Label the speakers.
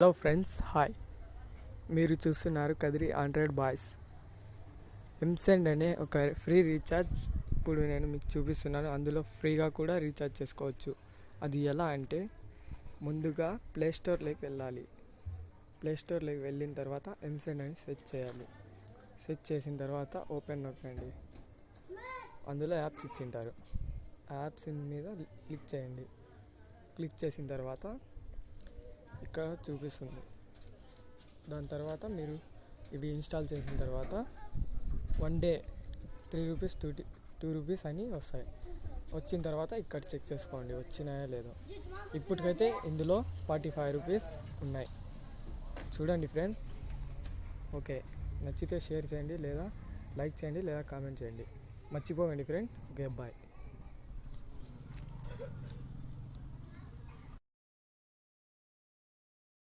Speaker 1: Hello friends, hi. మీరు చూస్తున్నారు Kadiri Android boys. ఎంసెండ్ అనే ఒక ఫ్రీ రీఛార్జ్ ఇప్పుడు నేను మీకు చూపిస్తున్నాను. అందులో ఫ్రీగా కూడా రీఛార్జ్ చేసుకోవచ్చు. అది ఎలా అంటే, ముందుగా ప్లేస్టోర్లోకి వెళ్ళాలి. ప్లేస్టోర్లోకి వెళ్ళిన తర్వాత ఎంసెండ్ అని సెర్చ్ చేయాలి. సెర్చ్ చేసిన తర్వాత ఓపెన్ నొక్కండి. అందులో యాప్స్ ఇచ్చింటారు. యాప్స్ మీద క్లిక్ చేయండి. క్లిక్ చేసిన తర్వాత ఇక్కడ చూపిస్తుంది. దాని తర్వాత మీరు ఇవి ఇన్స్టాల్ చేసిన తర్వాత 1 డే 3 రూపీస్ 2 రూపీస్ అని వస్తాయి. వచ్చిన తర్వాత ఇక్కడ చెక్ చేసుకోండి వచ్చినాయో లేదో. ఇప్పటికైతే ఇందులో 45 రూపీస్ ఉన్నాయి. చూడండి ఫ్రెండ్స్. ఓకే, నచ్చితే షేర్ చేయండి, లేదా లైక్ చేయండి, లేదా కామెంట్ చేయండి. మర్చిపోకండి ఫ్రెండ్. Okay, bye.